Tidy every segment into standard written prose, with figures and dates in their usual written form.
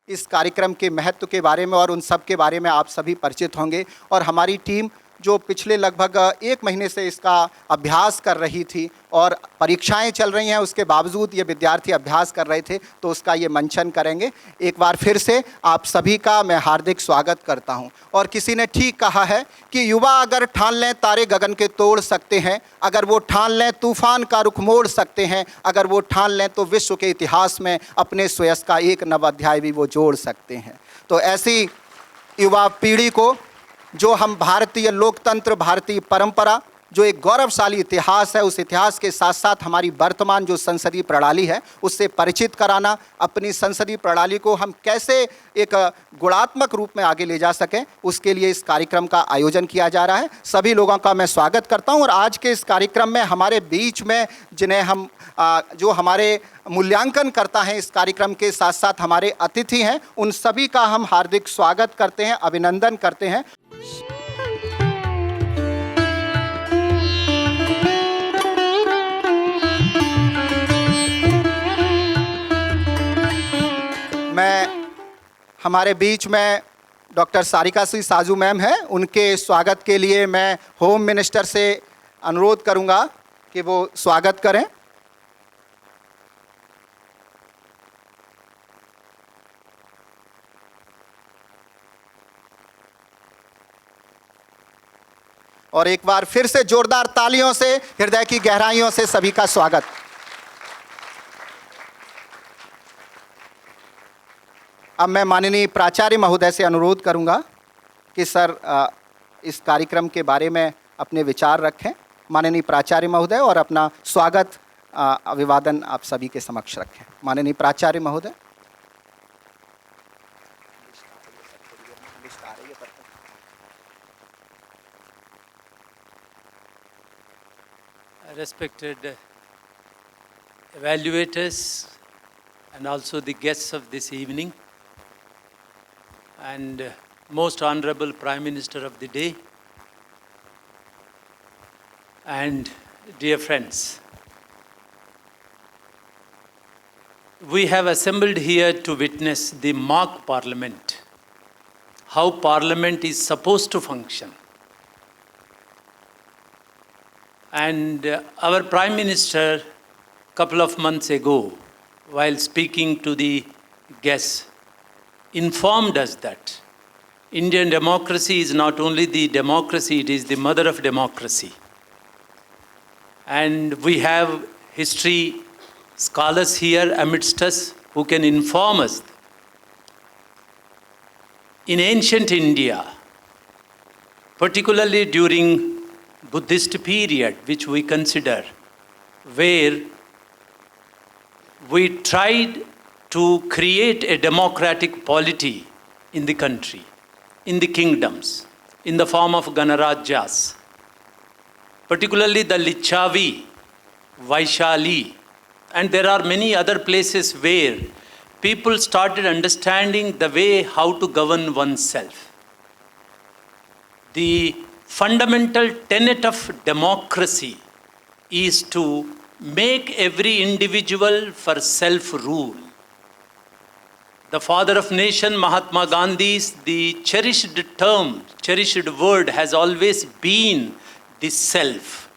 इस कार्यक्रम के महत्व के बारे में और उन सब के बारे में आप सभी परिचित होंगे। और हमारी टीम जो पिछले लगभग 1 महीने से इसका अभ्यास कर रही थी और परीक्षाएं चल रही हैं, उसके बावजूद ये विद्यार्थी अभ्यास कर रहे थे, तो उसका ये मंचन करेंगे। एक बार फिर से आप सभी का मैं हार्दिक स्वागत करता हूं। और किसी ने ठीक कहा है कि युवा अगर ठान लें तारे गगन के तोड़ सकते हैं, अगर वो ठान लें तूफान का रुख मोड़ सकते हैं, अगर वो ठान लें तो विश्व के इतिहास में अपने श्रेयस का एक नव अध्याय भी वो जोड़ सकते हैं। तो ऐसी युवा पीढ़ी को, जो हम भारतीय लोकतंत्र, भारतीय परंपरा, जो एक गौरवशाली इतिहास है, उस इतिहास के साथ साथ हमारी वर्तमान जो संसदीय प्रणाली है उससे परिचित कराना, अपनी संसदीय प्रणाली को हम कैसे एक गुणात्मक रूप में आगे ले जा सकें, उसके लिए इस कार्यक्रम का आयोजन किया जा रहा है। सभी लोगों का मैं स्वागत करता हूं। और आज के इस कार्यक्रम में हमारे बीच में जिन्हें हम जो हमारे मूल्यांकन करता है इस कार्यक्रम के साथ साथ हमारे अतिथि हैं, उन सभी का हम हार्दिक स्वागत करते हैं, अभिनंदन करते हैं। हमारे बीच में डॉक्टर सारिका सिंह साजू मैम हैं, उनके स्वागत के लिए मैं होम मिनिस्टर से अनुरोध करूंगा कि वो स्वागत करें। और एक बार फिर से जोरदार तालियों से हृदय की गहराइयों से सभी का स्वागत। अब मैं माननीय प्राचार्य महोदय से अनुरोध करूंगा कि सर इस कार्यक्रम के बारे में अपने विचार रखें। माननीय प्राचार्य महोदय, और अपना स्वागत अभिवादन आप सभी के समक्ष रखें। माननीय प्राचार्य महोदय। Respected evaluators and also the guests of this evening, and most honorable Prime Minister of the day, and dear friends, we have assembled here to witness the mock parliament, how parliament is supposed to function. And our Prime Minister, couple of months ago, while speaking to the guests, informed us that Indian democracy is not only the democracy, it is the mother of democracy. And we have history scholars here amidst us who can inform us. In ancient India, particularly during Buddhist period, which we consider, where we tried to create a democratic polity in the country, in the kingdoms, in the form of Ganarajyas, particularly the Lichavi, Vaishali, and there are many other places where people started understanding the way how to govern oneself. The fundamental tenet of democracy is to make every individual for self-rule. The father of nation, Mahatma Gandhi's, the cherished term, cherished word has always been the self.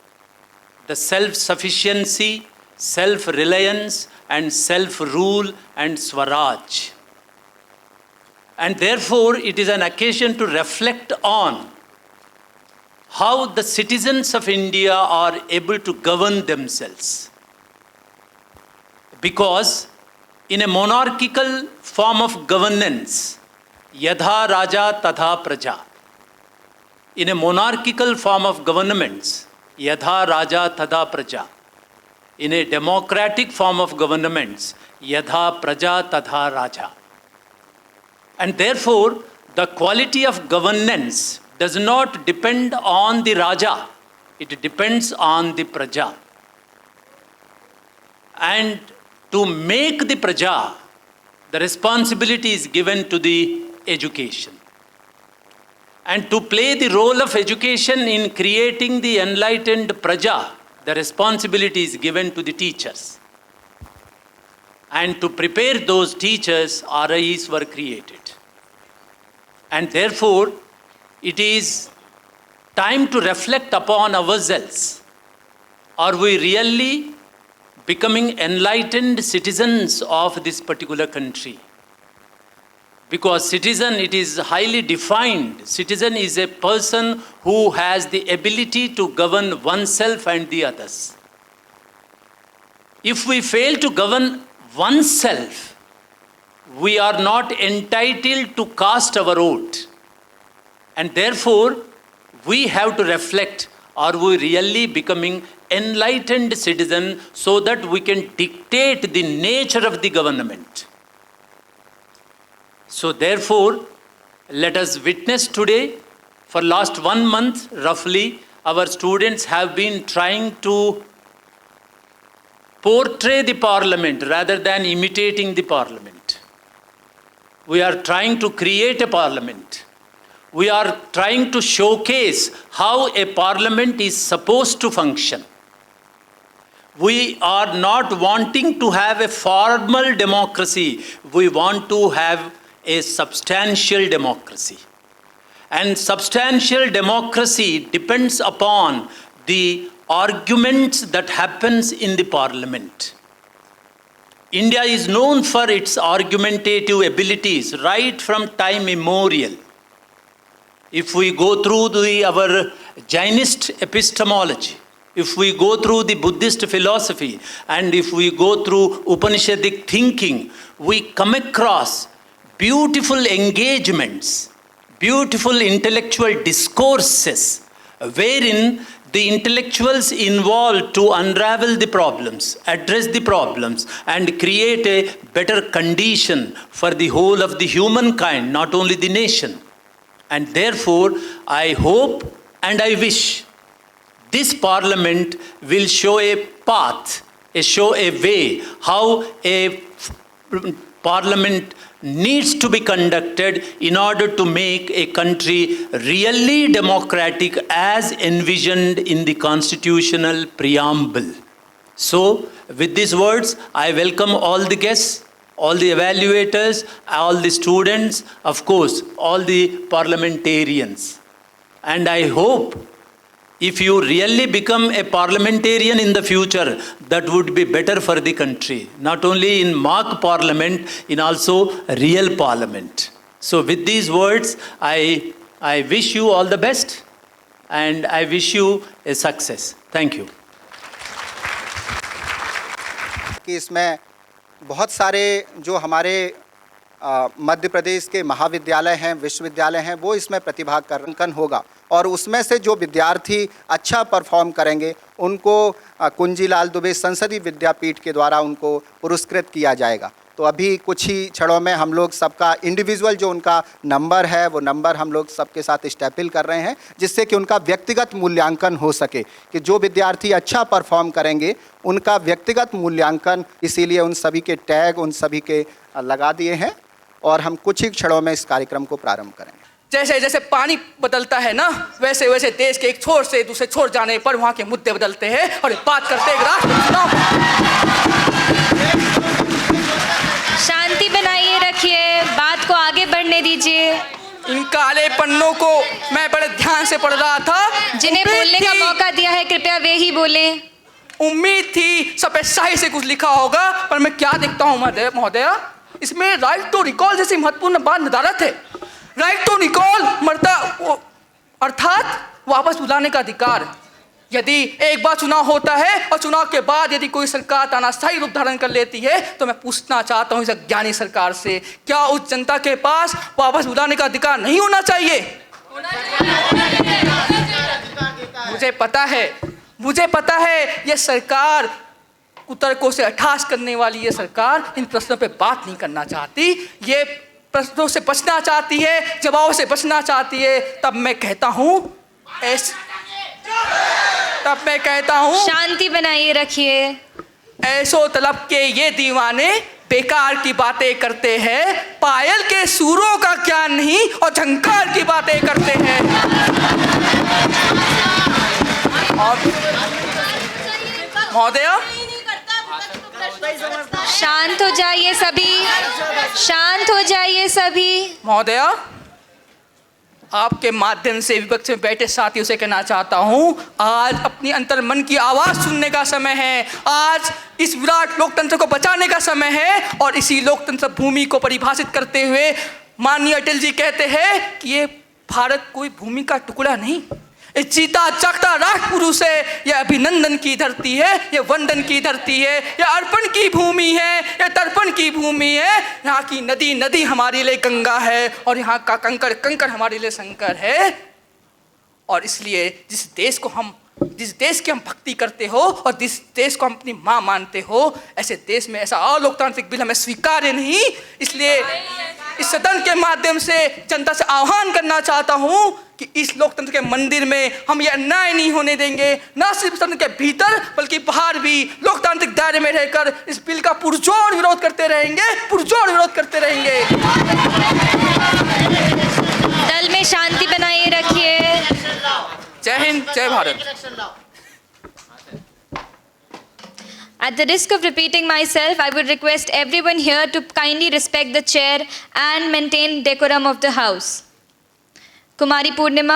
The self-sufficiency, self-reliance, and self-rule and Swaraj. And therefore, it is an occasion to reflect on how the citizens of India are able to govern themselves. Because in a monarchical form of governance, yadha raja tadha praja. In a monarchical form of governments, yadha raja tadha praja. In a democratic form of governments, yadha praja tadha raja. And therefore, the quality of governance does not depend on the Raja, it depends on the Praja. And to make the Praja, the responsibility is given to the education. And to play the role of education in creating the enlightened Praja, the responsibility is given to the teachers. And to prepare those teachers, RIEs were created. And therefore, it is time to reflect upon ourselves. Are we really becoming enlightened citizens of this particular country? Because citizen, it is highly defined. Citizen is a person who has the ability to govern oneself and the others. If we fail to govern oneself, we are not entitled to cast our vote. And therefore, we have to reflect, are we really becoming enlightened citizen so that we can dictate the nature of the government? So therefore, let us witness today, for last 1 month roughly, our students have been trying to portray the parliament rather than imitating the parliament. We are trying to create a parliament. We are trying to showcase how a parliament is supposed to function. We are not wanting to have a formal democracy. We want to have a substantial democracy. And substantial democracy depends upon the arguments that happens in the parliament. India is known for its argumentative abilities right from time immemorial. If we go through our Jainist epistemology, if we go through the Buddhist philosophy, and if we go through Upanishadic thinking, we come across beautiful engagements, beautiful intellectual discourses, wherein the intellectuals involved to unravel the problems, address the problems, and create a better condition for the whole of the humankind, not only the nation. And therefore, I hope and I wish this parliament will show a path, show a way how a parliament needs to be conducted in order to make a country really democratic as envisioned in the constitutional preamble. So, with these words, I welcome all the guests, all the evaluators, all the students, of course, all the parliamentarians. And I hope if you really become a parliamentarian in the future, that would be better for the country. Not only in mock parliament, in also real parliament. So with these words, I wish you all the best and I wish you a success. Thank you. कि इसमें बहुत सारे जो हमारे मध्य प्रदेश के महाविद्यालय हैं, विश्वविद्यालय हैं, वो इसमें प्रतिभागांकन होगा और उसमें से जो विद्यार्थी अच्छा परफॉर्म करेंगे उनको कुंजीलाल दुबे संसदीय विद्यापीठ के द्वारा उनको पुरस्कृत किया जाएगा। तो अभी कुछ ही क्षणों में हम लोग सबका इंडिविजुअल जो उनका नंबर है वो नंबर हम लोग सबके साथ स्टैपल कर रहे हैं, जिससे कि उनका व्यक्तिगत मूल्यांकन हो सके कि जो विद्यार्थी अच्छा परफॉर्म करेंगे उनका व्यक्तिगत मूल्यांकन, इसीलिए उन सभी के टैग उन सभी के लगा दिए हैं और हम कुछ ही क्षणों में इस कार्यक्रम को प्रारंभ करेंगे। जैसे जैसे पानी बदलता है ना, वैसे वैसे देश के एक छोर से दूसरे छोर जाने पर वहाँ के मुद्दे बदलते हैं और बात करते हैं राष्ट्र चुनाव। शांति बनाइए रखिए, बात को आगे बढ़ने दीजिए। इन काले पन्नों को मैं बड़े ध्यान से पढ़ रहा था। जिन्हें बोलने का मौका दिया है कृपया वे ही बोलें। उम्मीद थी सफेद स्याही से कुछ लिखा होगा, पर मैं क्या देखता हूँ महोदया, इसमें राइट टू रिकॉल जैसी महत्वपूर्ण बात निर्धारित है। राइट टू रिकॉल अर्थात वापस बुलाने का अधिकार। यदि एक बार चुनाव होता है और चुनाव के बाद यदि कोई सरकार तानाशाही रूप धारण कर लेती है, तो मैं पूछना चाहता हूं इस अज्ञानी सरकार से, क्या उस जनता के पास वापस बुलाने का अधिकार नहीं होना चाहिए? मुझे पता है ये सरकार कुतर्कों से अट्ठास करने वाली ये सरकार इन प्रश्नों पे बात नहीं करना चाहती, ये प्रश्नों से बचना चाहती है, जवाबों से बचना चाहती है। तब मैं कहता हूँ शांति बनाइए रखिए। ऐसो तलब के ये दीवाने बेकार की बातें करते हैं, पायल के सूरों का क्या नहीं और झंकार की बातें करते हैं। महोदया, शांत हो जाइए सभी, शांत हो जाइए सभी। महोदया, आपके माध्यम से विपक्ष में बैठे साथियों से कहना चाहता हूं, आज अपनी अंतर मन की आवाज सुनने का समय है। आज इस विराट लोकतंत्र को बचाने का समय है। और इसी लोकतंत्र भूमि को परिभाषित करते हुए माननीय अटल जी कहते हैं कि ये भारत कोई भूमि का टुकड़ा नहीं, ये चीता चकता राष्ट्र पुरुष है, यह अभिनंदन की धरती है, यह वंदन की धरती है, यह अर्पण की भूमि है, यह तर्पण की भूमि है। यहाँ की नदी नदी हमारे लिए गंगा है और यहाँ का कंकड़ कंकड़ हमारे लिए शंकर है। और इसलिए जिस देश की हम भक्ति करते हो और जिस देश को हम अपनी माँ मानते हो, ऐसे देश में ऐसा अलोकतांत्रिक बिल हमें स्वीकार्य नहीं। इसलिए इस सदन के माध्यम से जनता से आह्वान करना चाहता हूं कि इस लोकतंत्र के मंदिर में हम ये अन्याय नहीं होने देंगे। न सिर्फ सदन के भीतर बल्कि बाहर भी लोकतांत्रिक दायरे में रहकर इस बिल का पुरजोर विरोध करते रहेंगे, पुरजोर विरोध करते रहेंगे। दल में शांति बनाए रखिए। जय हिंद, जय Bharat. At the risk of repeating myself, I would request everyone here to kindly respect the chair and maintain decorum of the house. Kumari Purnima.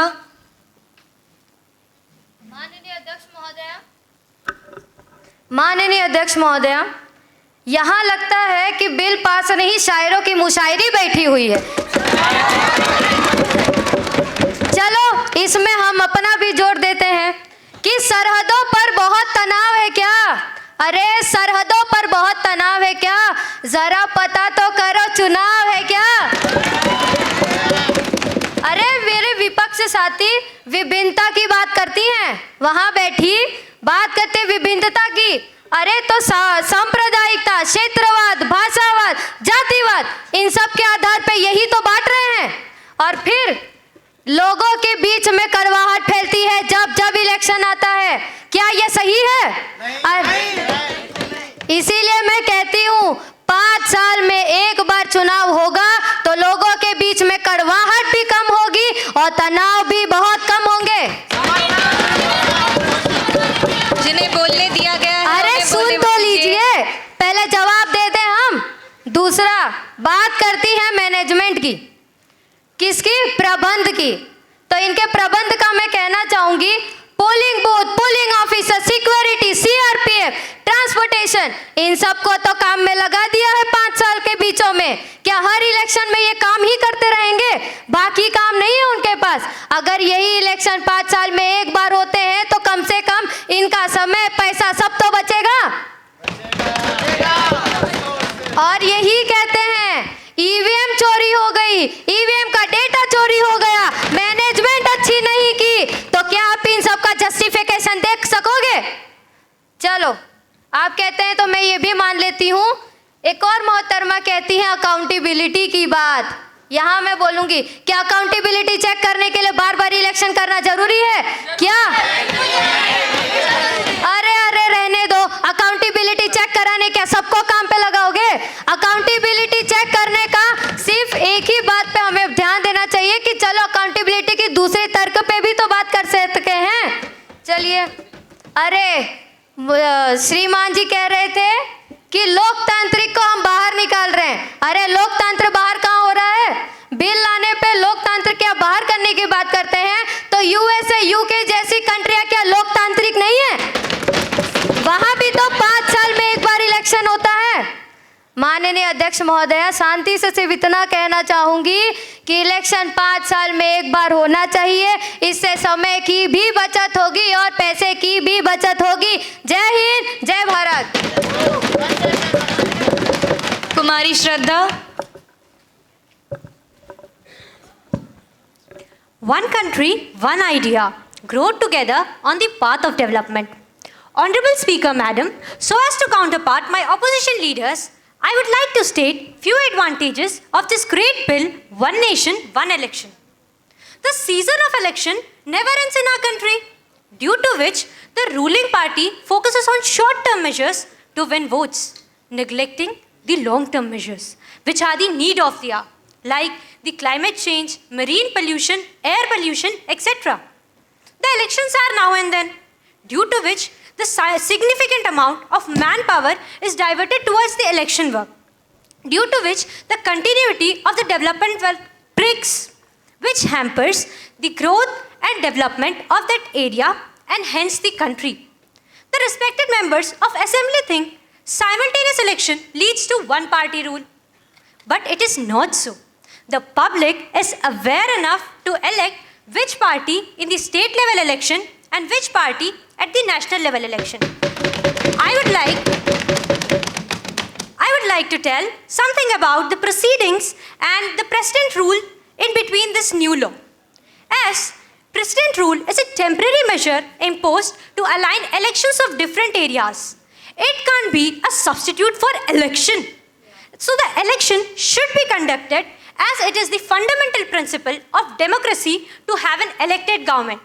माननीय अध्यक्ष महोदया, यहाँ लगता है कि बिल पास नहीं, शायरों की मुशायरी बैठी हुई है। चलो इसमें हम अपना भी जोड़ देते हैं कि सरहदों पर बहुत तनाव है क्या? अरे सरहदों पर बहुत तनाव है क्या? जरा पता तो करो, चुनाव है क्या? अरे मेरे विपक्ष साथी विभिन्नता की बात करती हैं, वहां बैठी बात करते विभिन्नता की। अरे तो सांप्रदायिकता, क्षेत्रवाद, भाषावाद, जातिवाद, इन सब के आधार पे यही तो बांट रहे हैं। और फिर लोगों के बीच में कड़वाहट फैलती है जब जब इलेक्शन आता है। क्या ये सही है? इसीलिए मैं कहती हूँ 5 साल में एक बार चुनाव होगा तो लोगों के बीच में कड़वाहट भी कम होगी और तनाव भी बहुत कम होंगे। जिन्हें बोलने दिया गया है, अरे सुन तो लीजिए, पहले जवाब दे दें हम। दूसरा बात करती है मैनेजमेंट की, किसकी? प्रबंध की। तो इनके प्रबंध का मैं कहना चाहूंगी, polling booth, polling officer, security, CRPF, transportation, इन सबको तो काम में लगा दिया है 5 साल के बीचों में। क्या हर इलेक्शन में ये काम ही करते रहेंगे? बाकी काम नहीं है उनके पास। अगर यही इलेक्शन 5 साल में एक बार होते हैं तो कम से कम इनका समय, पैसा सब तो बचेगा। और यही कहते हैं ईवीएम चोरी हो गई, ईवीएम का डेटा चोरी हो गया, मैनेजमेंट अच्छी नहीं की, तो क्या आप इन सब का जस्टिफिकेशन देख सकोगे? चलो आप कहते हैं तो मैं ये भी मान लेती हूँ। एक और मोहतरमा कहती हैं अकाउंटेबिलिटी की बात। यहाँ मैं बोलूंगी, क्या अकाउंटेबिलिटी चेक करने के लिए बार बार इलेक्शन करना जरूरी है क्या? अरे अरे रहने दो, अकाउंटेबिलिटी चेक कराने क्या सबको काम पे लगाओगे? अकाउंटेबिलिटी चेक करने का सिर्फ एक ही बात पे हमें ध्यान देना चाहिए कि चलो अकाउंटेबिलिटी की दूसरे तर्क पे भी तो बात कर सकते हैं। चलिए, अरे श्रीमान जी कह रहे थे कि लोकतांत्रिक को हम बाहर निकाल रहे हैं। अरे लोकतंत्र बाहर कहाँ हो रहा है? बिल लाने पे लोकतंत्र क्या बाहर करने की बात करते हैं तो यूएसए, यूके जैसी कंट्रियां क्या लोकतांत्रिक नहीं है? वहां भी तो 5 साल में एक बार इलेक्शन होता है। माननीय अध्यक्ष महोदया, शांति से सिर्फ इतना कहना चाहूंगी कि इलेक्शन 5 साल में एक बार होना चाहिए। इससे समय की भी बचत होगी और पैसे की भी बचत होगी। जय हिंद, जय भारत। कुमारी श्रद्धा। One country, one idea, grow together on the path of development. Honorable Speaker, Madam, so as to counterpart my opposition leaders, I would like to state few advantages of this great bill, One Nation, One Election. The season of election never ends in our country, due to which the ruling party focuses on short-term measures to win votes, neglecting the long-term measures, which are the need of the hour, like the climate change, marine pollution, air pollution, etc. The elections are now and then, due to which the significant amount of manpower is diverted towards the election work, due to which the continuity of the development work breaks, which hampers the growth and development of that area and hence the country. The respected members of assembly think simultaneous election leads to one party rule, but it is not so. The public is aware enough to elect which party in the state level election and which party at the national level election. I would like to tell something about the proceedings and the precedent rule in between this new law. As precedent rule is a temporary measure imposed to align elections of different areas. It can't be a substitute for election. So the election should be conducted as it is the fundamental principle of democracy to have an elected government.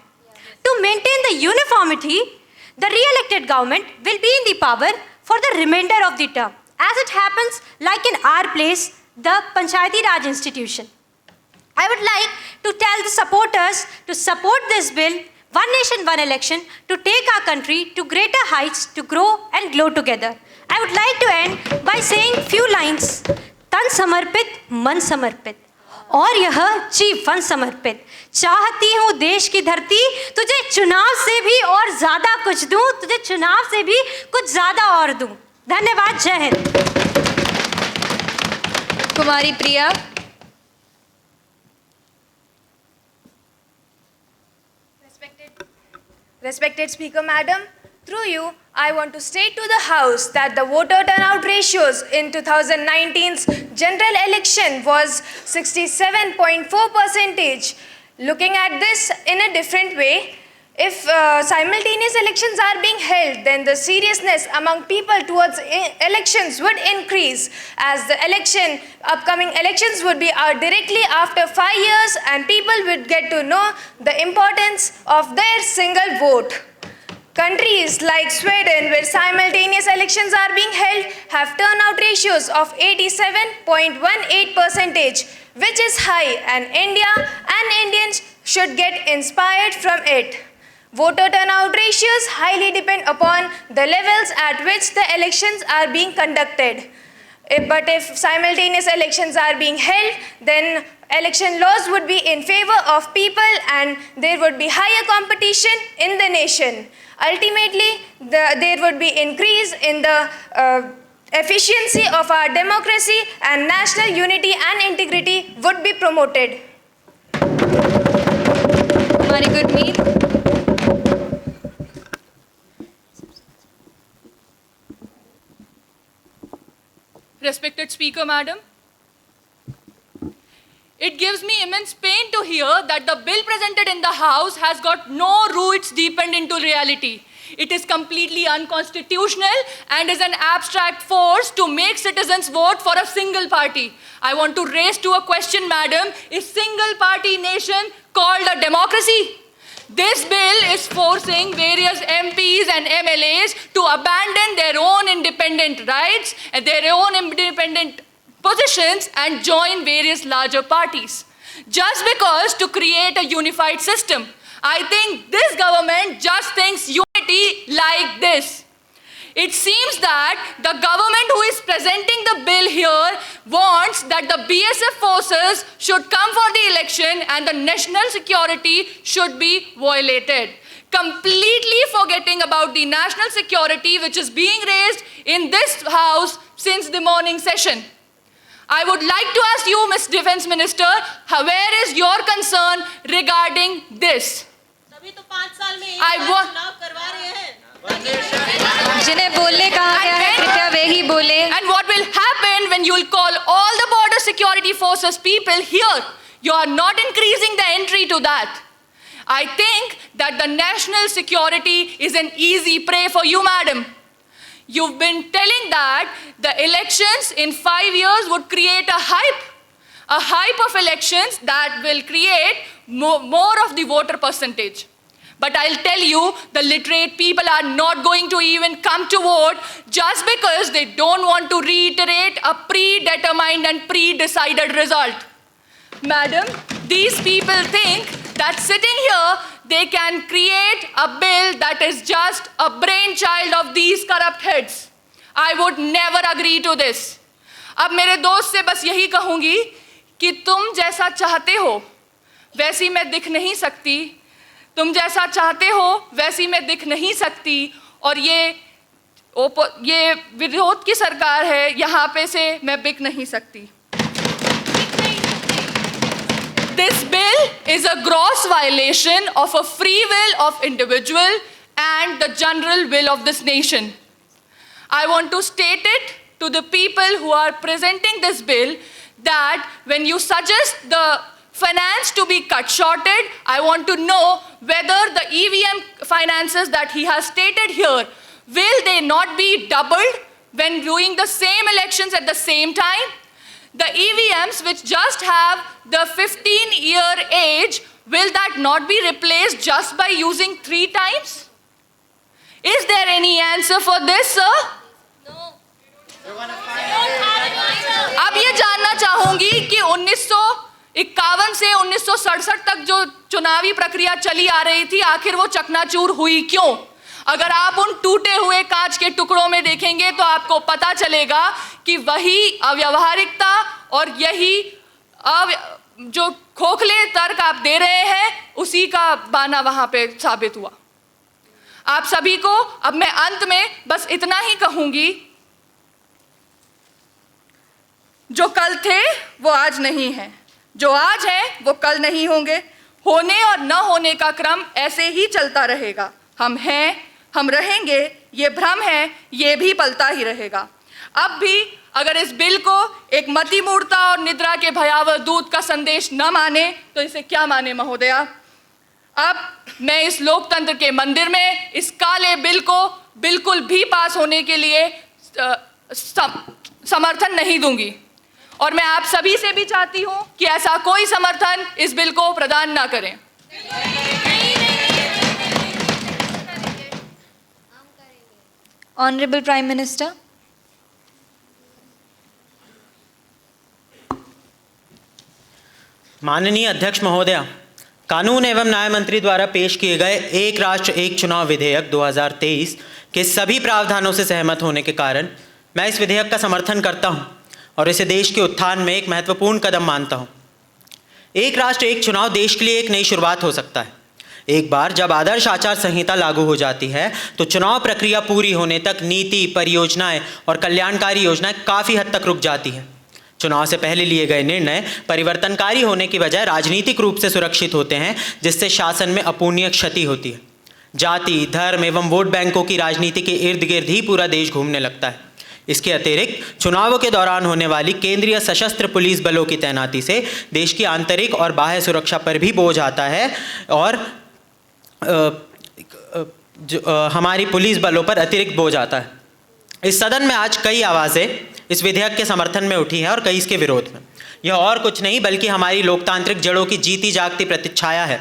To maintain the uniformity, the re-elected government will be in the power for the remainder of the term, as it happens like in our place, the Panchayati Raj institution. I would like to tell the supporters to support this bill, One Nation, One Election, to take our country to greater heights, to grow and glow together. I would like to end by saying few lines. तन समर्पित, मन समर्पित, और यह जीवन समर्पित. चाहती हूँ देश की धरती, तुझे चुनाव से भी और ज्यादा कुछ दूं, तुझे चुनाव से भी कुछ ज्यादा और दूं. धन्यवाद. जय हिंद. कुमारी प्रिया. Respected Speaker Madam, through you, I want to state to the House that the voter turnout ratios in 2019's general election was 67.4%. Looking at this in a different way, if simultaneous elections are being held, then the seriousness among people towards elections would increase, as the upcoming elections would be directly after 5 years, and people would get to know the importance of their single vote. Countries like Sweden, where simultaneous elections are being held, have turnout ratios of 87.18%, which is high, and India and Indians should get inspired from it. Voter turnout ratios highly depend upon the levels at which the elections are being conducted. But if simultaneous elections are being held, then election laws would be in favor of people and there would be higher competition in the nation. Ultimately, there would be increase in the efficiency of our democracy, and national unity and integrity would be promoted. Very good, Meet. Respected Speaker Madam, it gives me immense pain to hear that the bill presented in the House has got no roots deepened into reality. It is completely unconstitutional and is an abstract force to make citizens vote for a single party. I want to raise to a question, Madam, is single party nation called a democracy? This bill is forcing various MPs and MLAs to abandon their own independent rights and their own independent positions and join various larger parties. Just because to create a unified system. I think this government just thinks unity like this. It seems that the government who is presenting the bill here wants that the BSF forces should come for the election and the national security should be violated, completely forgetting about the national security which is being raised in this House since the morning session. I would like to ask you, Ms. Defense Minister, where is your concern regarding this? जिन्हें बोलने कहा गया है कृपया वे ही बोले. And what will happen when you will call all the border security forces people here? You are not increasing the entry to that. I think that the national security is an easy prey for you, madam. You've been telling that the elections in 5 years would create a hype of elections that will create more of the voter percentage. But I'll tell you, the literate people are not going to even come to vote just because they don't want to reiterate a predetermined and pre-decided result. Madam, these people think that sitting here, they can create a bill that is just a brainchild of these corrupt heads. I would never agree to this. अब मेरे दोस्त से बस यही कहूँगी कि तुम जैसा चाहते हो वैसी मैं दिख नहीं सकती, तुम जैसा चाहते हो वैसी मैं दिख नहीं सकती, और ये विरोध की सरकार है, यहाँ पे से मैं बिक नहीं सकती. This bill is a gross violation of a free will of individual and the general will of this nation. I want to state it to the people who are presenting this bill that when you suggest the finance to be cut shorted, I want to know whether the EVM finances that he has stated here, will they not be doubled when doing the same elections at the same time? The EVMs which just have the 15-year age, will that not be replaced just by using 3 times? Is there any answer for this, sir? अब ये जानना चाहूंगी कि 1951 से 1967 तक जो चुनावी प्रक्रिया चली आ रही थी, आखिर वो चकनाचूर हुई क्यों? अगर आप उन टूटे हुए कांच के टुकड़ों में देखेंगे तो आपको पता चलेगा कि वही अव्यावहारिकता और यही जो खोखले तर्क आप दे रहे हैं, उसी का बाना वहां पे साबित हुआ. आप सभी को अब मैं अंत में बस इतना ही कहूंगी, जो कल थे वो आज नहीं है, जो आज है वो कल नहीं होंगे. होने और न होने का क्रम ऐसे ही चलता रहेगा. हम हैं, हम रहेंगे, ये भ्रम है, ये भी पलता ही रहेगा. अब भी अगर इस बिल को एक मतिमूढ़ता और निद्रा के भयावह दूत का संदेश न माने तो इसे क्या माने महोदया? अब मैं इस लोकतंत्र के मंदिर में इस काले बिल को बिल्कुल भी पास होने के लिए समर्थन नहीं दूंगी, और मैं आप सभी से भी चाहती हूं कि ऐसा कोई समर्थन इस बिल को प्रदान ना करें. Honorable Prime Minister. माननीय अध्यक्ष महोदया, कानून एवं न्याय मंत्री द्वारा पेश किए गए एक राष्ट्र एक चुनाव विधेयक 2023 के सभी प्रावधानों से सहमत होने के कारण मैं इस विधेयक का समर्थन करता हूं और इसे देश के उत्थान में एक महत्वपूर्ण कदम मानता हूं. एक राष्ट्र एक चुनाव देश के लिए एक नई शुरुआत हो सकता है. एक बार जब आदर्श आचार संहिता लागू हो जाती है तो चुनाव प्रक्रिया पूरी होने तक नीति, परियोजनाएं और कल्याणकारी योजनाएं काफ़ी हद तक रुक जाती हैं. चुनाव से पहले लिए गए निर्णय परिवर्तनकारी होने की बजाय राजनीतिक रूप से सुरक्षित होते हैं, जिससे शासन में अपूर्णीय क्षति होती है. जाति, धर्म एवं वोट बैंकों की राजनीति के इर्द गिर्द ही पूरा देश घूमने लगता है. इसके अतिरिक्त चुनावों के दौरान होने वाली केंद्रीय सशस्त्र पुलिस बलों की तैनाती से देश की आंतरिक और बाह्य सुरक्षा पर भी बोझ आता है और हमारी पुलिस बलों पर अतिरिक्त बोझ आता है. इस सदन में आज कई आवाज़ें इस विधेयक के समर्थन में उठी है और कई इसके विरोध में. यह और कुछ नहीं बल्कि हमारी लोकतांत्रिक जड़ों की जीती जागती प्रतिच्छाया है.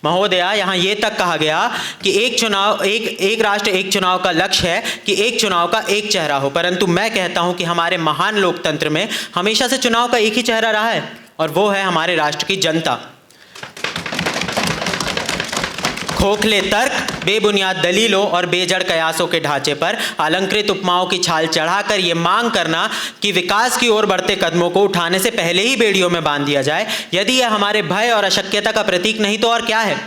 महोदया, यहाँ ये तक कहा गया कि एक राष्ट्र एक चुनाव का लक्ष्य है कि एक चुनाव का एक चेहरा हो, परंतु मैं कहता हूँ कि हमारे महान लोकतंत्र में हमेशा से चुनाव का एक ही चेहरा रहा है और वो है हमारे राष्ट्र की जनता. खोखले तर्क, बेबुनियाद दलीलों और बेजड़ कयासों के ढांचे पर अलंकृत उपमाओं की छाल चढ़ाकर ये मांग करना कि विकास की ओर बढ़ते कदमों को उठाने से पहले ही बेड़ियों में बांध दिया जाए, यदि यह हमारे भय और अशक्यता का प्रतीक नहीं तो और क्या है?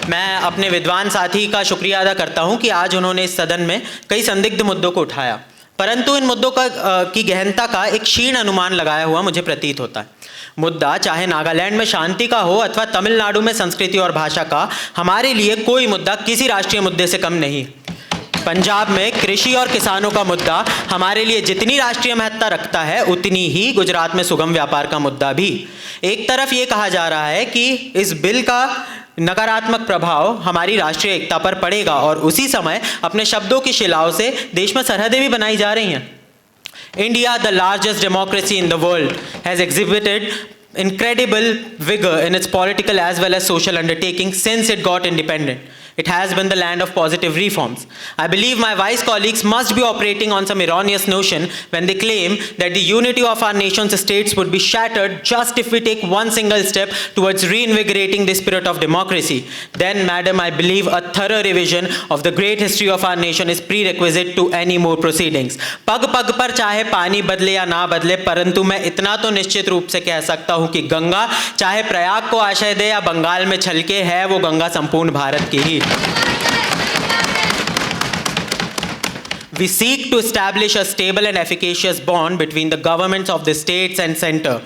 मैं अपने विद्वान साथी का शुक्रिया अदा करता हूं कि आज उन्होंने इस सदन में कई संदिग्ध मुद्दों को उठाया, परंतु इन मुद्दों की गहनता का एक क्षीण अनुमान लगाया हुआ मुझे प्रतीत होता है. मुद्दा चाहे नागालैंड में शांति का हो अथवा तमिलनाडु में संस्कृति और भाषा का, हमारे लिए कोई मुद्दा किसी राष्ट्रीय मुद्दे से कम नहीं. पंजाब में कृषि और किसानों का मुद्दा हमारे लिए जितनी राष्ट्रीय महत्ता रखता है उतनी ही गुजरात में सुगम व्यापार का मुद्दा भी. एक तरफ ये कहा जा रहा है कि इस बिल का नकारात्मक प्रभाव हमारी राष्ट्रीय एकता पर पड़ेगा और उसी समय अपने शब्दों की शिलाओं से देश में सरहदें भी बनाई जा रही हैं. India, the largest democracy in the world, has exhibited incredible vigor in its political as well as social undertakings since it got independent. It has been the land of positive reforms. I believe my vice colleagues must be operating on some erroneous notion when they claim that the unity of our nation's states would be shattered just if we take one single step towards reinvigorating the spirit of democracy. Then, madam, I believe a thorough revision of the great history of our nation is prerequisite to any more proceedings. पग पग पर चाहे पानी बदले या ना बदले, परंतु मैं इतना तो निश्चित रूप से कह सकता हूं कि गंगा चाहे प्रयाग को आश्रय दे या बंगाल में छलके, है वो गंगा संपूर्ण भारत की ही. We seek to establish a stable and efficacious bond between the governments of the states and center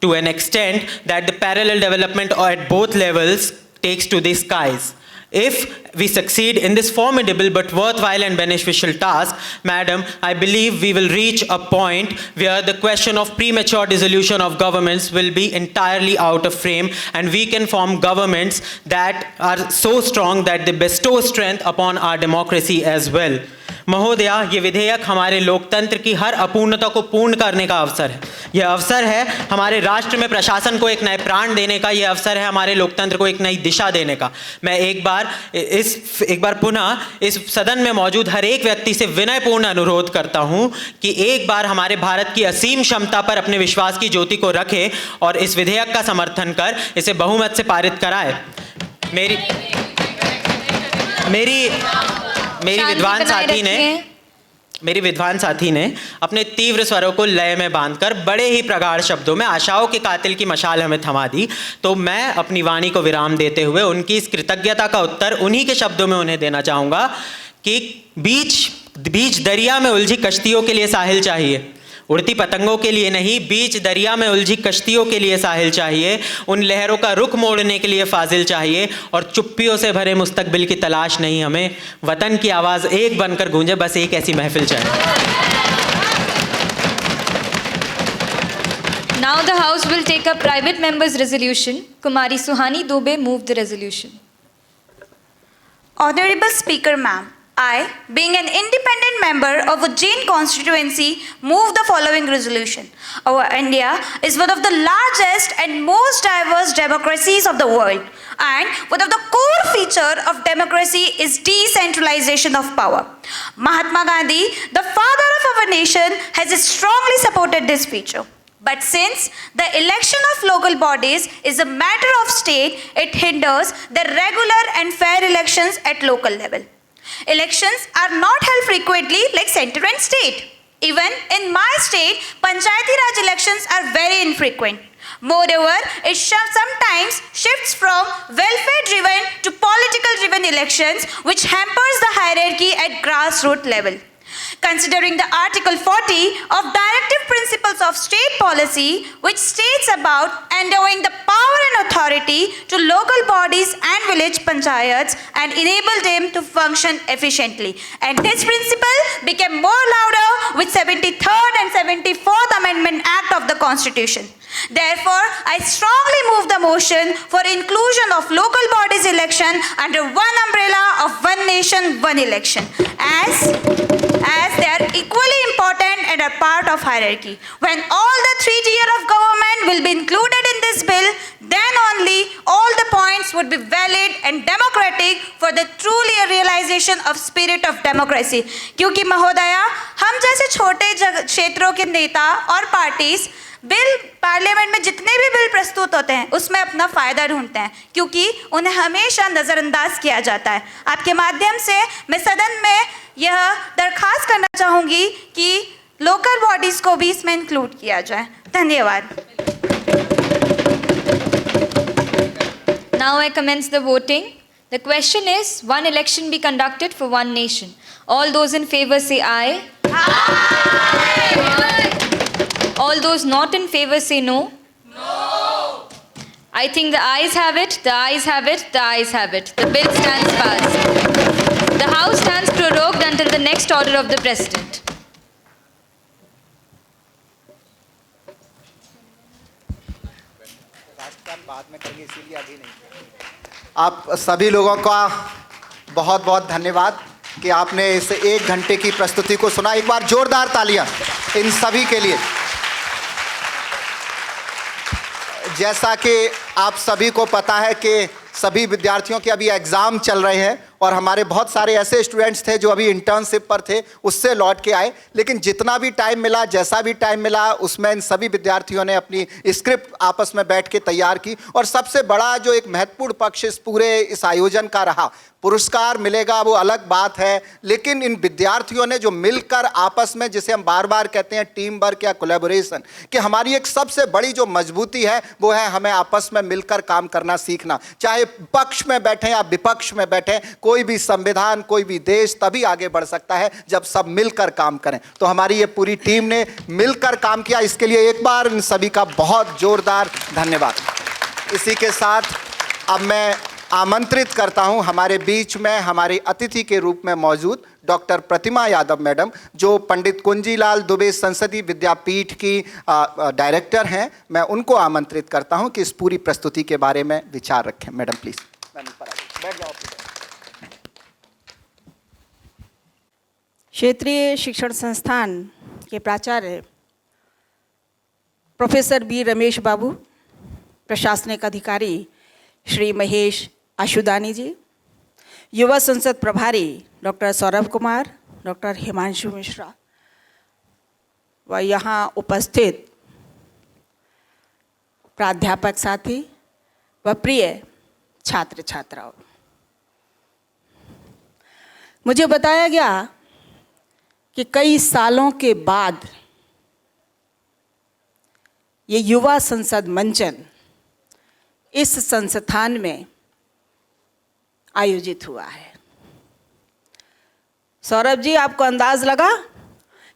to an extent that the parallel development at both levels takes to the skies. If we succeed in this formidable but worthwhile and beneficial task, madam, I believe we will reach a point where the question of premature dissolution of governments will be entirely out of frame, and we can form governments that are so strong that they bestow strength upon our democracy as well. महोदया, ये विधेयक हमारे लोकतंत्र की हर अपूर्णता को पूर्ण करने का अवसर है. यह अवसर है हमारे राष्ट्र में प्रशासन को एक नए प्राण देने का. यह अवसर है हमारे लोकतंत्र को एक नई दिशा देने का. मैं एक बार पुनः इस सदन में मौजूद हर एक व्यक्ति से विनयपूर्ण अनुरोध करता हूं कि एक बार हमारे भारत की असीम क्षमता पर अपने विश्वास की ज्योति को रखें और इस विधेयक का समर्थन कर इसे बहुमत से पारित कराएं. मेरी विद्वान साथी ने अपने तीव्र स्वरों को लय में बांधकर बड़े ही प्रगाढ़ शब्दों में आशाओं के कातिल की मशाल हमें थमा दी. तो मैं अपनी वाणी को विराम देते हुए उनकी इस कृतज्ञता का उत्तर उन्हीं के शब्दों में उन्हें देना चाहूँगा कि बीच दरिया में उलझी कश्तियों के लिए साहिल चाहिए, उड़ती पतंगों के लिए नहीं. बीच दरिया में उलझी कश्तियों के लिए साहिल चाहिए. उन लहरों का रुख मोड़ने के लिए फाजिल चाहिए. और चुप्पियों से भरे मुस्तकबिल की तलाश नहीं, हमें वतन की आवाज़ एक बनकर गूंजे, बस एक ऐसी महफिल चाहिए. Now the House will take up private members' resolution. Kumari Suhani Dubey move the resolution. Honorable Speaker, ma'am, I, being an independent member of Ujjain constituency, move the following resolution. Our India is one of the largest and most diverse democracies of the world, and one of the core features of democracy is decentralization of power. Mahatma Gandhi, the father of our nation, has strongly supported this feature. But since the election of local bodies is a matter of state, it hinders the regular and fair elections at local level. Elections are not held frequently like center and state. Even in my state, Panchayati Raj elections are very infrequent. Moreover, it sometimes shifts from welfare-driven to political-driven elections, which hampers the hierarchy at grassroots level. Considering the Article 40 of Directive Principles of State Policy, which states about endowing the power and authority to local bodies and village panchayats and enable them to function efficiently. And this principle became more louder with 73rd and 74th Amendment Act of the Constitution. Therefore, I strongly move the motion for inclusion of local bodies election under one umbrella of one nation, one election, as they are equally important and are part of hierarchy. When all the three tiers of government will be included in this bill, then only all the points would be valid and democratic for the truly realization of spirit of democracy. क्योंकि महोदया, हम जैसे छोटे क्षेत्रों के नेता और parties bill parliament में जितने भी बिल प्रस्तुत होते हैं उसमें अपना फ़ायदा ढूंढते हैं, क्योंकि उन्हें हमेशा नज़रअंदाज किया जाता है. आपके माध्यम से मैं सदन में यह दरख्वास्त करना चाहूँगी कि लोकल बॉडीज़ को भी इसमें इंक्लूड किया जाए. धन्यवाद. Now I commence the voting. The question is, one election be conducted for one nation. All those in favor say aye. Aye. All those not in favor say no. No. I think the ayes have it, the ayes have it, the ayes have it. The bill stands passed. The House stands prorogued until the next order of the President. आप सभी लोगों का बहुत बहुत धन्यवाद कि आपने इस 1 घंटे की प्रस्तुति को सुना. एक बार जोरदार तालियां इन सभी के लिए. जैसा कि आप सभी को पता है कि सभी विद्यार्थियों के अभी एग्ज़ाम चल रहे हैं और हमारे बहुत सारे ऐसे स्टूडेंट्स थे जो अभी इंटर्नशिप पर थे, उससे लौट के आए। लेकिन जितना भी टाइम मिला, जैसा भी टाइम मिला, उसमें इन सभी विद्यार्थियों ने अपनी स्क्रिप्ट आपस में बैठ के तैयार की। और सबसे बड़ा जो एक महत्वपूर्ण पक्ष इस पूरे इस आयोजन का रहा, पुरस्कार मिलेगा वो अलग बात है, लेकिन इन विद्यार्थियों ने जो मिलकर आपस में, जिसे हम बार बार कहते हैं टीम वर्क या कोलैबोरेशन, कि हमारी एक सबसे बड़ी जो मजबूती है वो है हमें आपस में मिलकर काम करना सीखना। चाहे पक्ष में बैठे या विपक्ष में बैठे, कोई भी संविधान, कोई भी देश तभी आगे बढ़ सकता है जब सब मिलकर काम करें। तो हमारी ये पूरी टीम ने मिलकर काम किया, इसके लिए एक बार इन सभी का बहुत जोरदार धन्यवाद। इसी के साथ अब मैं आमंत्रित करता हूं हमारे बीच में हमारी अतिथि के रूप में मौजूद डॉक्टर प्रतिमा यादव मैडम, जो पंडित कुंजीलाल दुबे संसदीय विद्यापीठ की डायरेक्टर हैं। मैं उनको आमंत्रित करता हूं कि इस पूरी प्रस्तुति के बारे में विचार रखें। मैडम प्लीज बैठ जाओ। क्षेत्रीय शिक्षण संस्थान के प्राचार्य प्रोफेसर बी रमेश बाबू, प्रशासनिक अधिकारी श्री महेश आशुदानी जी, युवा संसद प्रभारी डॉक्टर सौरभ कुमार, डॉक्टर हिमांशु मिश्रा व यहाँ उपस्थित प्राध्यापक साथी व प्रिय छात्र छात्राओं, मुझे बताया गया कि कई सालों के बाद ये युवा संसद मंचन इस संस्थान में आयोजित हुआ है। सौरभ जी, आपको अंदाज लगा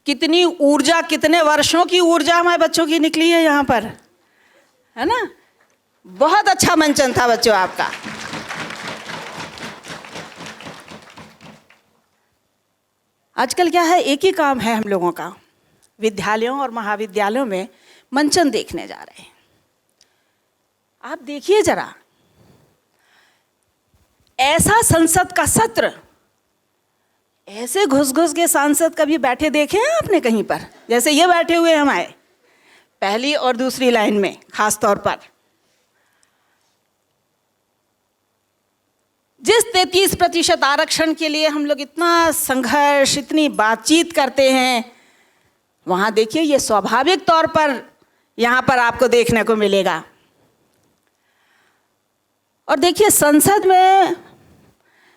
कितनी ऊर्जा, कितने वर्षों की ऊर्जा हमारे बच्चों की निकली है यहाँ पर, है ना? बहुत अच्छा मंचन था बच्चों आपका। आजकल क्या है, एक ही काम है हम लोगों का, विद्यालयों और महाविद्यालयों में मंचन देखने जा रहे हैं। आप देखिए जरा, ऐसा संसद का सत्र, ऐसे घुस घुस के सांसद कभी बैठे देखे हैं आपने कहीं पर? जैसे ये बैठे हुए हमारे पहली और दूसरी लाइन में खास तौर पर। जिस 33% आरक्षण के लिए हम लोग इतना संघर्ष, इतनी बातचीत करते हैं, वहां देखिए ये स्वाभाविक तौर पर यहां पर आपको देखने को मिलेगा। और देखिए, संसद में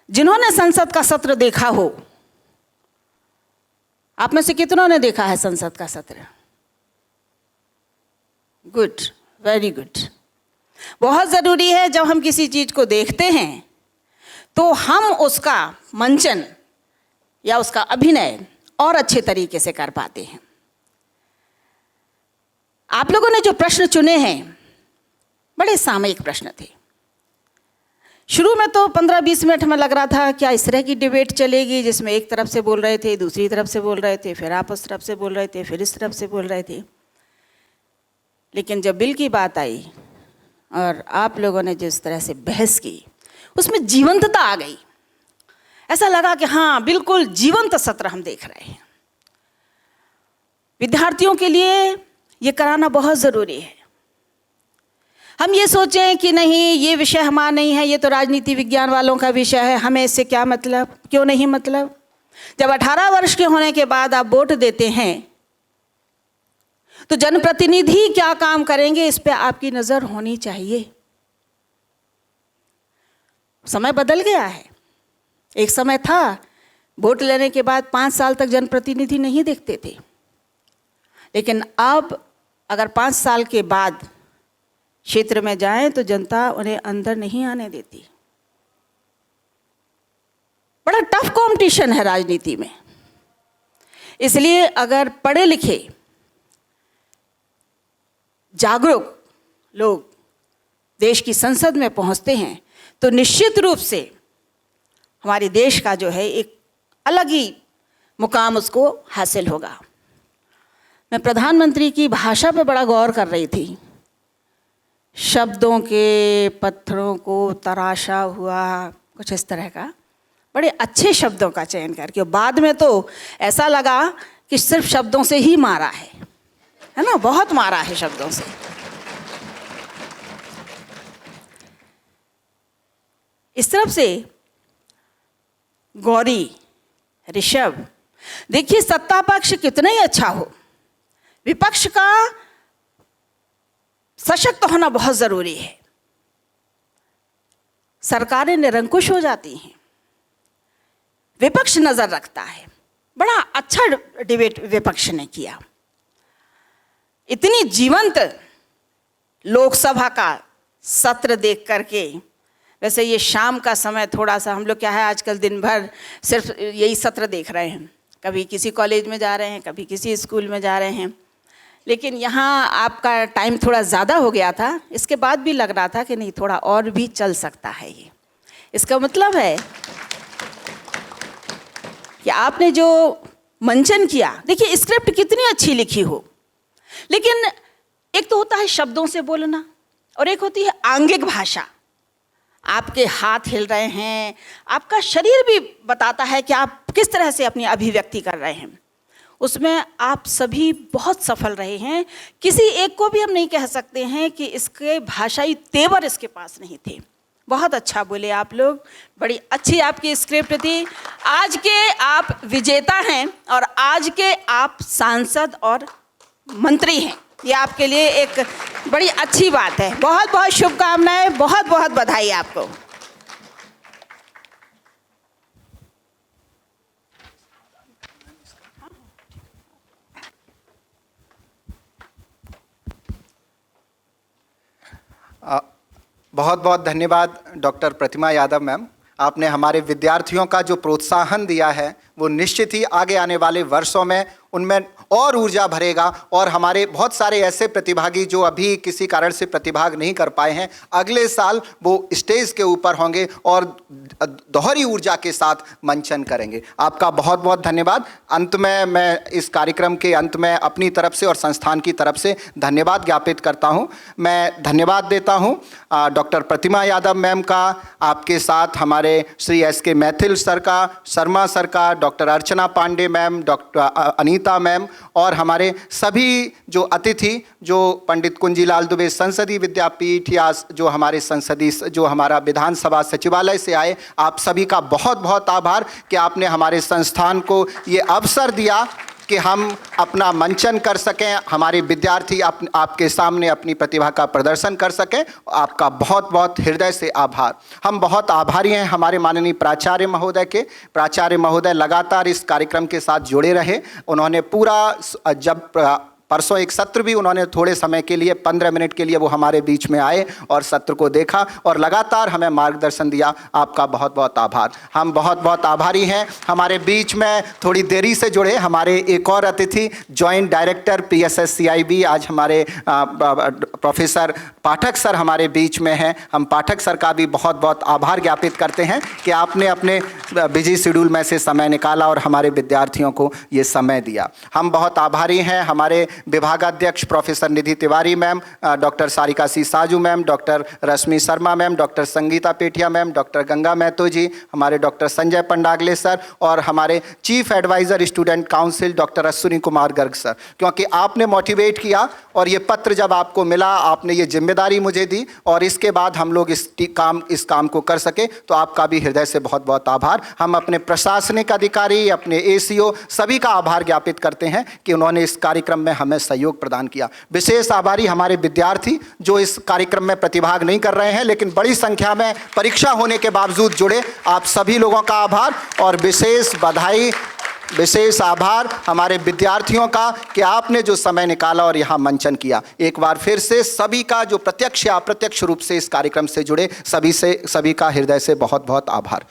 जिन्होंने संसद का सत्र देखा हो, आप में से कितनों ने देखा है संसद का सत्र? Good, very good. बहुत ज़रूरी है जब हम किसी चीज़ को देखते हैं तो हम उसका मंचन या उसका अभिनय और अच्छे तरीके से कर पाते हैं। आप लोगों ने जो प्रश्न चुने हैं बड़े सामयिक प्रश्न थे। शुरू में तो 15-20 मिनट में लग रहा था क्या इस तरह की डिबेट चलेगी जिसमें एक तरफ से बोल रहे थे, दूसरी तरफ से बोल रहे थे, फिर आप उस तरफ से बोल रहे थे, फिर इस तरफ से बोल रहे थे। लेकिन जब बिल की बात आई और आप लोगों ने जिस तरह से बहस की, उसमें जीवंतता आ गई। ऐसा लगा कि हाँ, बिल्कुल जीवंत सत्र हम देख रहे हैं। विद्यार्थियों के लिए ये कराना बहुत ज़रूरी है। हम ये सोचें कि नहीं, ये विषय हमारा नहीं है, ये तो राजनीति विज्ञान वालों का विषय है, हमें इससे क्या मतलब, क्यों नहीं मतलब। जब 18 वर्ष के होने के बाद आप वोट देते हैं तो जनप्रतिनिधि क्या काम करेंगे इस पे आपकी नज़र होनी चाहिए। समय बदल गया है। एक समय था वोट लेने के बाद 5 साल तक जनप्रतिनिधि नहीं देखते थे, लेकिन अब अगर 5 साल के बाद क्षेत्र में जाएं तो जनता उन्हें अंदर नहीं आने देती। बड़ा टफ कंपटीशन है राजनीति में। इसलिए अगर पढ़े लिखे जागरूक लोग देश की संसद में पहुंचते हैं तो निश्चित रूप से हमारे देश का जो है एक अलग ही मुकाम उसको हासिल होगा। मैं प्रधानमंत्री की भाषा पे बड़ा गौर कर रही थी। शब्दों के पत्थरों को तराशा हुआ, कुछ इस तरह का, बड़े अच्छे शब्दों का चयन करके। बाद में तो ऐसा लगा कि सिर्फ शब्दों से ही मारा है ना, बहुत मारा है शब्दों से। इस तरफ से गौरी, ऋषभ, देखिए सत्ता पक्ष कितना ही अच्छा हो, विपक्ष का सशक्त होना बहुत जरूरी है। सरकारें निरंकुश हो जाती हैं, विपक्ष नजर रखता है। बड़ा अच्छा डिबेट विपक्ष ने किया। इतनी जीवंत लोकसभा का सत्र देख करके, वैसे ये शाम का समय थोड़ा सा, हम लोग क्या है आजकल दिन भर सिर्फ यही सत्र देख रहे हैं, कभी किसी कॉलेज में जा रहे हैं, कभी किसी स्कूल में जा रहे हैं, लेकिन यहाँ आपका टाइम थोड़ा ज़्यादा हो गया था। इसके बाद भी लग रहा था कि नहीं, थोड़ा और भी चल सकता है ये। इसका मतलब है कि आपने जो मंचन किया, देखिए स्क्रिप्ट कितनी अच्छी लिखी हो, लेकिन एक तो होता है शब्दों से बोलना और एक होती है आंगिक भाषा। आपके हाथ हिल रहे हैं, आपका शरीर भी बताता है कि आप किस तरह से अपनी अभिव्यक्ति कर रहे हैं। उसमें आप सभी बहुत सफल रहे हैं। किसी एक को भी हम नहीं कह सकते हैं कि इसके भाषाई तेवर इसके पास नहीं थे। बहुत अच्छा बोले आप लोग, बड़ी अच्छी आपकी स्क्रिप्ट थी। आज के आप विजेता हैं और आज के आप सांसद और मंत्री हैं, ये आपके लिए एक बड़ी अच्छी बात है। बहुत बहुत शुभकामनाएं, बहुत बहुत बधाई आपको। बहुत बहुत धन्यवाद डॉक्टर प्रतिमा यादव मैम। आपने हमारे विद्यार्थियों का जो प्रोत्साहन दिया है वो निश्चित ही आगे आने वाले वर्षों में उनमें और ऊर्जा भरेगा, और हमारे बहुत सारे ऐसे प्रतिभागी जो अभी किसी कारण से प्रतिभाग नहीं कर पाए हैं, अगले साल वो स्टेज के ऊपर होंगे और दोहरी ऊर्जा के साथ मंचन करेंगे। आपका बहुत बहुत धन्यवाद। अंत में मैं इस कार्यक्रम के अंत में अपनी तरफ से और संस्थान की तरफ से धन्यवाद ज्ञापित करता हूं। मैं धन्यवाद देता हूं डॉक्टर प्रतिमा यादव मैम का, आपके साथ हमारे श्री SK मैथिल सर का, शर्मा सर का, doctor Archana Pandey ma'am, doctor Anita ma'am, और हमारे सभी जो अतिथि, जो पंडित कुंजीलाल दुबे संसदीय विद्यापीठ या जो हमारे संसदीय जो हमारा विधानसभा सचिवालय से आए, आप सभी का बहुत बहुत आभार कि आपने हमारे संस्थान को ये अवसर दिया कि हम अपना मंचन कर सकें, हमारे विद्यार्थी आपके सामने अपनी प्रतिभा का प्रदर्शन कर सकें। आपका बहुत बहुत हृदय से आभार। हम बहुत आभारी हैं हमारे माननीय प्राचार्य महोदय के। प्राचार्य महोदय लगातार इस कार्यक्रम के साथ जुड़े रहे। उन्होंने पूरा, जब परसों एक सत्र भी उन्होंने थोड़े समय के लिए 15 मिनट के लिए वो हमारे बीच में आए और सत्र को देखा और लगातार हमें मार्गदर्शन दिया। आपका बहुत बहुत आभार। हम बहुत बहुत आभारी हैं। हमारे बीच में थोड़ी देरी से जुड़े हमारे एक और अतिथि, जॉइंट डायरेक्टर PSSCIB, आज हमारे प्रोफेसर पाठक सर हमारे बीच में हैं। हम पाठक सर का भी बहुत बहुत आभार ज्ञापित करते हैं कि आपने अपने बिजी शेड्यूल में से समय निकाला और हमारे विद्यार्थियों को ये समय दिया। हम बहुत आभारी हैं हमारे विभागाध्यक्ष professor Nidhi Tiwari ma'am, doctor Sarika C Saju ma'am, doctor Rashmi Sharma ma'am, doctor Sangeeta Petiya ma'am, doctor Ganga Mahato ji, हमारे डॉक्टर संजय पंडागले सर, और हमारे chief advisor student council doctor Ashwini Kumar Garg sir, क्योंकि आपने मोटिवेट किया और ये पत्र जब आपको मिला, आपने ये जिम्मेदारी मुझे दी और इसके बाद हम लोग इस काम को कर सके, तो आपका भी हृदय से बहुत बहुत आभार। हम अपने प्रशासनिक अधिकारी, अपने ACO सभी का आभार ज्ञापित करते हैं कि उन्होंने इस कार्यक्रम में हमें सहयोग प्रदान किया। विशेष आभारी हमारे विद्यार्थी जो इस कार्यक्रम में प्रतिभाग नहीं कर रहे हैं लेकिन बड़ी संख्या में परीक्षा होने के बावजूद जुड़े, आप सभी लोगों का आभार और विशेष बधाई, विशेष आभार हमारे विद्यार्थियों का कि आपने जो समय निकाला और यहाँ मंचन किया। एक बार फिर से सभी का जो प्रत्यक्ष या अप्रत्यक्ष रूप से इस कार्यक्रम से जुड़े सभी का हृदय से बहुत बहुत आभार।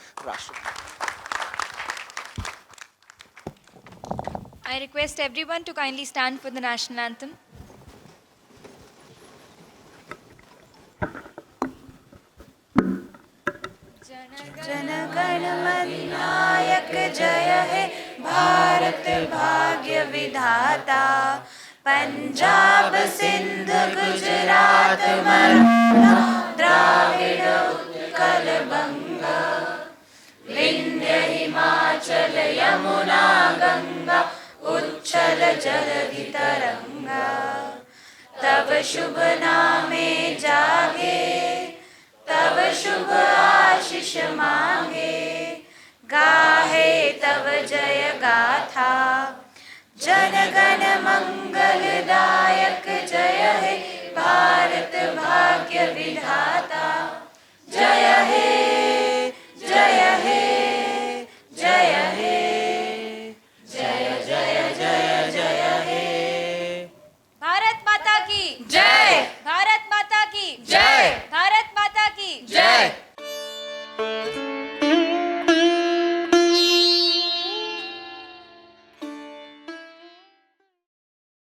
I request everyone to kindly stand for the national anthem. Jana Gana मन नायक जय हे भारत भाग्य विधाता, पंजाब सिंध गुजरात मराठा द्राविड़ उत्कल बंगा, विंध्य हिमाचल यमुना गंगा उच्छल जलधि तरंगा, तब शुभ नामे जागे तब तव शुभ आशीष मांगे, गाहे तव जय गाथा। जन गण मंगलदायक जय हे भारत भाग्य विधाता। जय हे जय हे जय हे जय जय जय जय हे। भारत माता की जय।